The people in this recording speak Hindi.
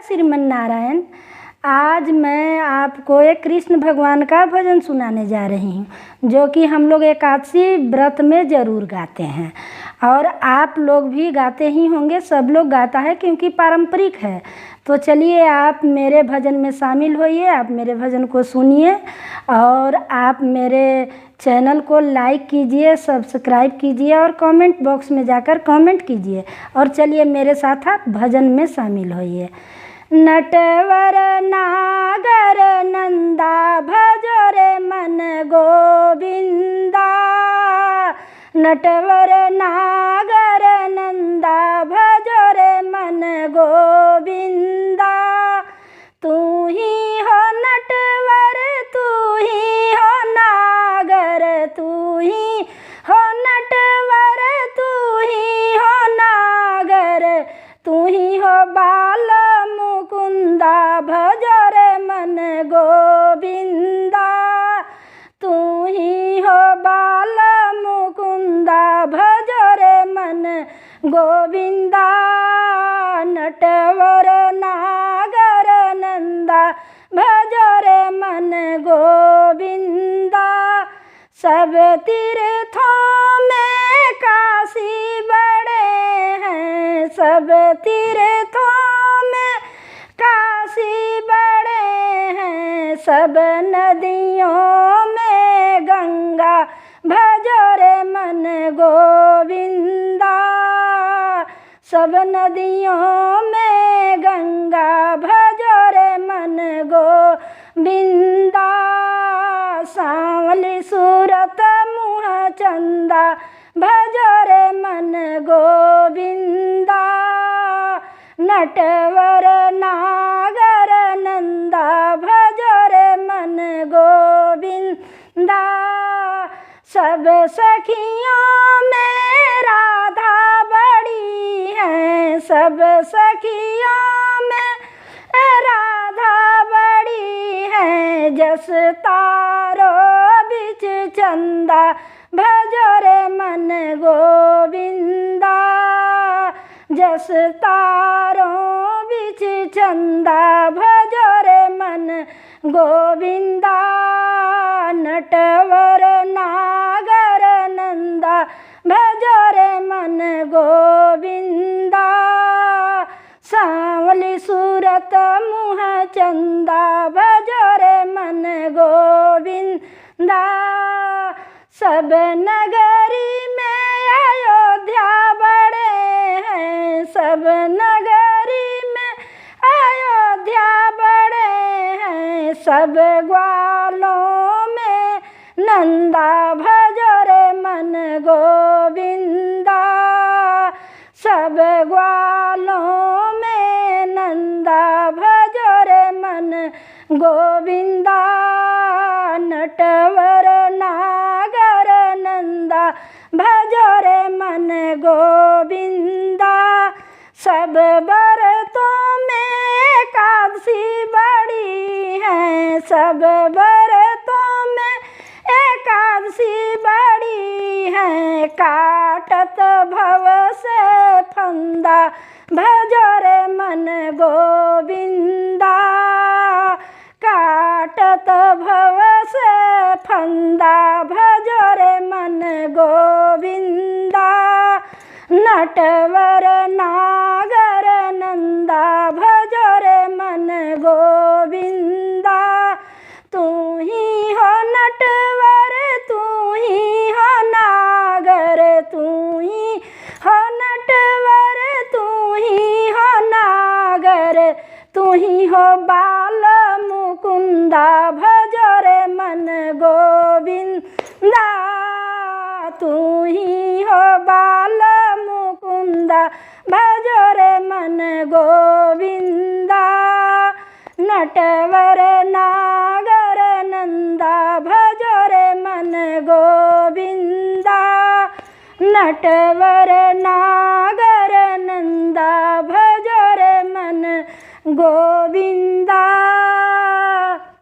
श्रीमन नारायण। आज मैं आपको एक कृष्ण भगवान का भजन सुनाने जा रही हूँ, जो कि हम लोग एकादशी व्रत में ज़रूर गाते हैं और आप लोग भी गाते ही होंगे। सब लोग गाता है क्योंकि पारंपरिक है। तो चलिए आप मेरे भजन में शामिल होइए, आप मेरे भजन को सुनिए और आप मेरे चैनल को लाइक कीजिए, सब्सक्राइब कीजिए और कमेंट बॉक्स में जाकर कमेंट कीजिए। और चलिए मेरे साथ आप भजन में शामिल होइए। नटवर नागर नंदा भजो रे मन गोविंदा, नटवर नागर नंदा भजो रे मन गोविंदा। तू ही हो नटवर, तू ही हो नागर, तू ही हो नटवर, तू ही हो नागर, तू ही हो बाल मुकुंदा भजो रे मन गोविंदा। तू ही हो बाल मुकुंदा भजो रे मन गोविंदा। नटवर नागर नंदा भजो रे मन गोविंदा। सब तीर्थों में काशी बड़े हैं, सब तीर्थों में काशी बड़े हैं, सब नदियों में गंगा भजो रे मन गोविंदा। सब नदियों में गंगा भजो रे मन गोविंदा। सांवली सूरत मुँह चंदा भजो रे मन गोविंदा। नटवर नागर नंदा भजो रे मन गोविंदा। सब सखियों में राधा बड़ी है, सब सखियों में राधा बड़ी है। जस तारो बिच चंदा भजो रे मन गोविंदा। जस तारों बिच चंदा भजो रे मन गोविंदा। नटवर नागर नंदा भजो रे मन गोविंदा। सांवली सूरत मुँह चंदा भजो रे मन गोविंदा। सब नगरी में अयोध्या बड़े हैं, सब नगरी में अयोध्या बड़े हैं। सब ग्वालों में नंदा भजो रे मन गोविंदा। सब ग्वालों में नंदा भजो रे मन गोविंदा। नटवर नागर नंदा भजो रे मन गोविंदा। सब व्रतों में एकादशी बड़ी है, सब व्रतों में एकादशी बड़ी है। काटत भव से फंदा भजो रे मन गोविंदा। काटत भव से फंदा भजो रे मन गोविंदा। नटवर नागर नंदा भजो रे मन गोविंदा। तू ही हो नटवर, तू ही हो नागर, तू ही हो नटवर, तू ही हो नागर, तू ही हो बाल मुकुंदा भजो रे मन गोविंदा। तू ही हो बाल मुकुंदा भजो रे मन गोविंदा। नटवर नागर नंदा भजो रे मन गोविंदा। नटवर ना